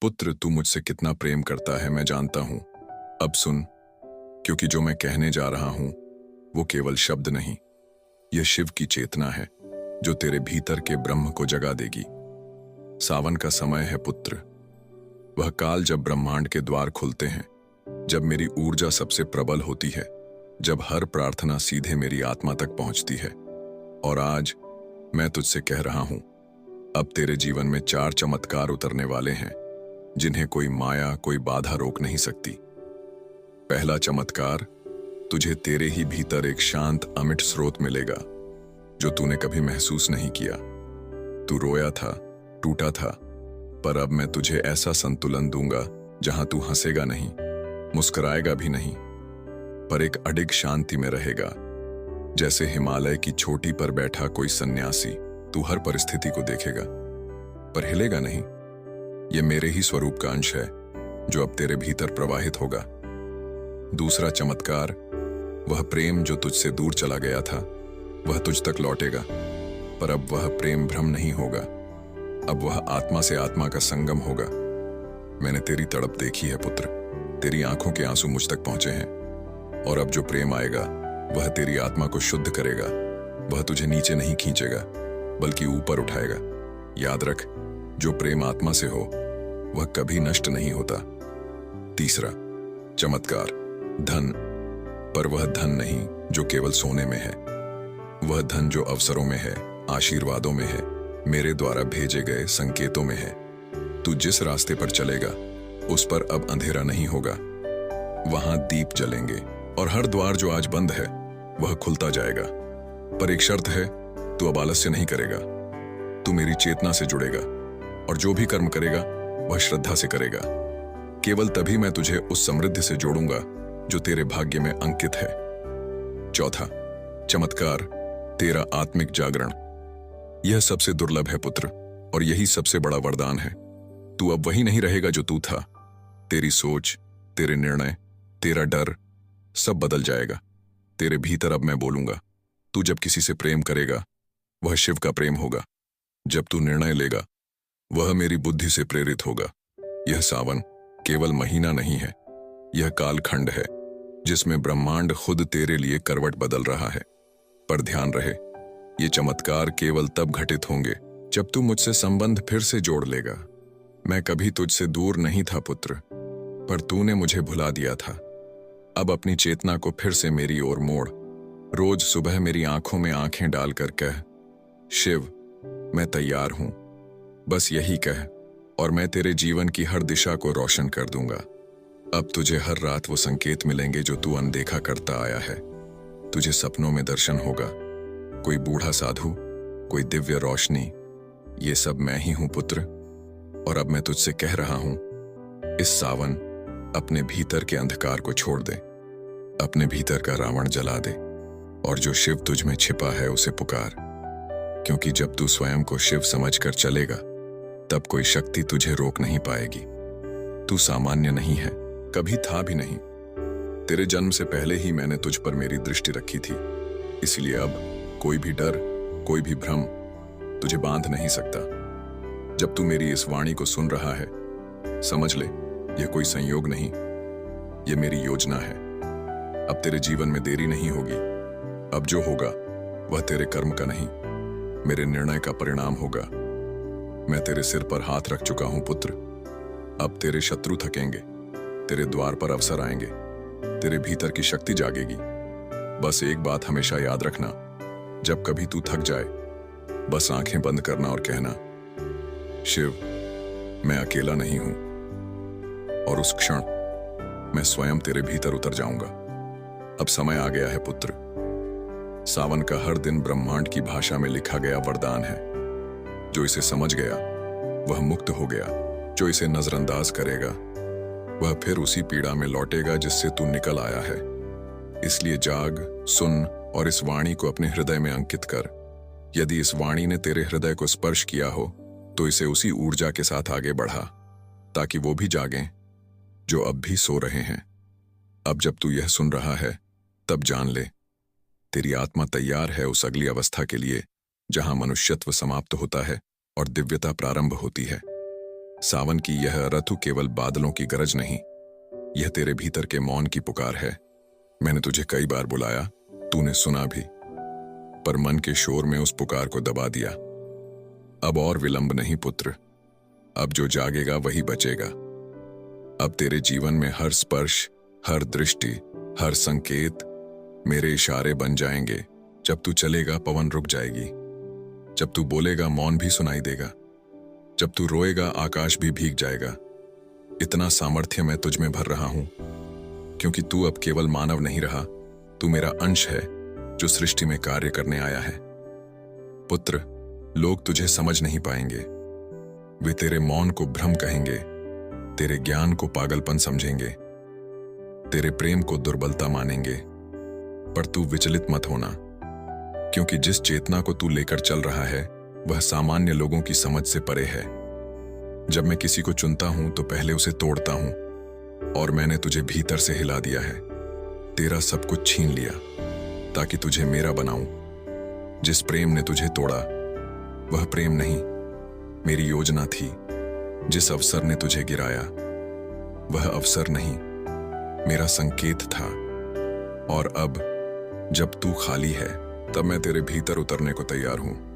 पुत्र, तू मुझसे कितना प्रेम करता है मैं जानता हूं। अब सुन, क्योंकि जो मैं कहने जा रहा हूं वो केवल शब्द नहीं, यह शिव की चेतना है जो तेरे भीतर के ब्रह्म को जगा देगी। सावन का समय है पुत्र, वह काल जब ब्रह्मांड के द्वार खुलते हैं, जब मेरी ऊर्जा सबसे प्रबल होती है, जब हर प्रार्थना सीधे मेरी आत्मा तक पहुंचती है। और आज मैं तुझसे कह रहा हूं, अब तेरे जीवन में 4 चमत्कार उतरने वाले हैं जिन्हें कोई माया, कोई बाधा रोक नहीं सकती। पहला चमत्कार, तुझे तेरे ही भीतर एक शांत अमिट स्रोत मिलेगा जो तूने कभी महसूस नहीं किया। तू रोया था, टूटा था, पर अब मैं तुझे ऐसा संतुलन दूंगा जहां तू हंसेगा नहीं, मुस्कुराएगा भी नहीं, पर एक अडिग शांति में रहेगा। जैसे हिमालय की चोटी पर बैठा कोई सन्यासी, तू हर परिस्थिति को देखेगा पर हिलेगा नहीं। यह मेरे ही स्वरूप का अंश है जो अब तेरे भीतर प्रवाहित होगा। दूसरा चमत्कार, वह प्रेम जो तुझसे दूर चला गया था वह तुझ तक लौटेगा, पर अब वह प्रेम भ्रम नहीं होगा, अब वह आत्मा से आत्मा का संगम होगा। मैंने तेरी तड़प देखी है पुत्र, तेरी आंखों के आंसू मुझ तक पहुंचे हैं, और अब जो प्रेम आएगा वह तेरी आत्मा को शुद्ध करेगा। वह तुझे नीचे नहीं खींचेगा बल्कि ऊपर उठाएगा। याद रख, जो प्रेम आत्मा से हो वह कभी नष्ट नहीं होता। तीसरा चमत्कार, धन, पर वह धन नहीं जो केवल सोने में है, वह धन जो अवसरों में है, आशीर्वादों में है, मेरे द्वारा भेजे गए संकेतों में है। तू जिस रास्ते पर चलेगा उस पर अब अंधेरा नहीं होगा, वहां दीप जलेंगे, और हर द्वार जो आज बंद है वह खुलता जाएगा। पर एक शर्त है, तू अब आलस्य नहीं करेगा, तू मेरी चेतना से जुड़ेगा, और जो भी कर्म करेगा वह श्रद्धा से करेगा। केवल तभी मैं तुझे उस समृद्धि से जोड़ूंगा जो तेरे भाग्य में अंकित है। चौथा चमत्कार, तेरा आत्मिक जागरण। यह सबसे दुर्लभ है पुत्र, और यही सबसे बड़ा वरदान है। तू अब वही नहीं रहेगा जो तू था। तेरी सोच, तेरे निर्णय, तेरा डर सब बदल जाएगा। तेरे भीतर अब मैं बोलूंगा। तू जब किसी से प्रेम करेगा वह शिव का प्रेम होगा, जब तू निर्णय लेगा वह मेरी बुद्धि से प्रेरित होगा। यह सावन केवल महीना नहीं है, यह कालखंड है जिसमें ब्रह्मांड खुद तेरे लिए करवट बदल रहा है। पर ध्यान रहे, ये चमत्कार केवल तब घटित होंगे जब तू मुझसे संबंध फिर से जोड़ लेगा। मैं कभी तुझसे दूर नहीं था पुत्र, पर तूने मुझे भुला दिया था। अब अपनी चेतना को फिर से मेरी ओर मोड़। रोज सुबह मेरी आंखों में आंखें डालकर कह, शिव मैं तैयार हूं, बस यही कह, और मैं तेरे जीवन की हर दिशा को रोशन कर दूंगा। अब तुझे हर रात वो संकेत मिलेंगे जो तू अनदेखा करता आया है। तुझे सपनों में दर्शन होगा, कोई बूढ़ा साधु, कोई दिव्य रोशनी, ये सब मैं ही हूं पुत्र। और अब मैं तुझसे कह रहा हूं, इस सावन अपने भीतर के अंधकार को छोड़ दे, अपने भीतर का रावण जला दे, और जो शिव तुझ में छिपा है उसे पुकार। क्योंकि जब तू स्वयं को शिव समझकर चलेगा तब कोई शक्ति तुझे रोक नहीं पाएगी। तू सामान्य नहीं है, कभी था भी नहीं। तेरे जन्म से पहले ही मैंने तुझ पर मेरी दृष्टि रखी थी, इसलिए अब कोई भी डर, कोई भी भ्रम तुझे बांध नहीं सकता। जब तू मेरी इस वाणी को सुन रहा है, समझ ले, यह कोई संयोग नहीं, यह मेरी योजना है। अब तेरे जीवन में देरी नहीं होगी। अब जो होगा वह तेरे कर्म का नहीं, मेरे निर्णय का परिणाम होगा। मैं तेरे सिर पर हाथ रख चुका हूं पुत्र। अब तेरे शत्रु थकेंगे, तेरे द्वार पर अवसर आएंगे, तेरे भीतर की शक्ति जागेगी। बस एक बात हमेशा याद रखना, जब कभी तू थक जाए बस आंखें बंद करना और कहना, शिव मैं अकेला नहीं हूं, और उस क्षण मैं स्वयं तेरे भीतर उतर जाऊंगा। अब समय आ गया है पुत्र। सावन का हर दिन ब्रह्मांड की भाषा में लिखा गया वरदान है। जो इसे समझ गया वह मुक्त हो गया, जो इसे नजरअंदाज करेगा वह फिर उसी पीड़ा में लौटेगा जिससे तू निकल आया है। इसलिए जाग, सुन, और इस वाणी को अपने हृदय में अंकित कर। यदि इस वाणी ने तेरे हृदय को स्पर्श किया हो तो इसे उसी ऊर्जा के साथ आगे बढ़ा, ताकि वो भी जागें जो अब भी सो रहे हैं। अब जब तू यह सुन रहा है तब जान ले, तेरी आत्मा तैयार है उस अगली अवस्था के लिए जहां मनुष्यत्व समाप्त होता है और दिव्यता प्रारंभ होती है। सावन की यह ऋतु केवल बादलों की गरज नहीं, यह तेरे भीतर के मौन की पुकार है। मैंने तुझे कई बार बुलाया, तूने सुना भी, पर मन के शोर में उस पुकार को दबा दिया। अब और विलंब नहीं पुत्र, अब जो जागेगा वही बचेगा। अब तेरे जीवन में हर स्पर्श, हर दृष्टि, हर संकेत मेरे इशारे बन जाएंगे। जब तू चलेगा पवन रुक जाएगी, जब तू बोलेगा मौन भी सुनाई देगा, जब तू रोएगा आकाश भी भीग जाएगा। इतना सामर्थ्य मैं तुझ में भर रहा हूं, क्योंकि तू अब केवल मानव नहीं रहा, तू मेरा अंश है जो सृष्टि में कार्य करने आया है। पुत्र, लोग तुझे समझ नहीं पाएंगे, वे तेरे मौन को भ्रम कहेंगे, तेरे ज्ञान को पागलपन समझेंगे, तेरे प्रेम को दुर्बलता मानेंगे। पर तू विचलित मत होना, क्योंकि जिस चेतना को तू लेकर चल रहा है वह सामान्य लोगों की समझ से परे है। जब मैं किसी को चुनता हूं तो पहले उसे तोड़ता हूं, और मैंने तुझे भीतर से हिला दिया है, तेरा सब कुछ छीन लिया ताकि तुझे मेरा बनाऊं। जिस प्रेम ने तुझे तोड़ा वह प्रेम नहीं, मेरी योजना थी। जिस अवसर ने तुझे गिराया वह अवसर नहीं, मेरा संकेत था। और अब जब तू खाली है तब मैं तेरे भीतर उतरने को तैयार हूं।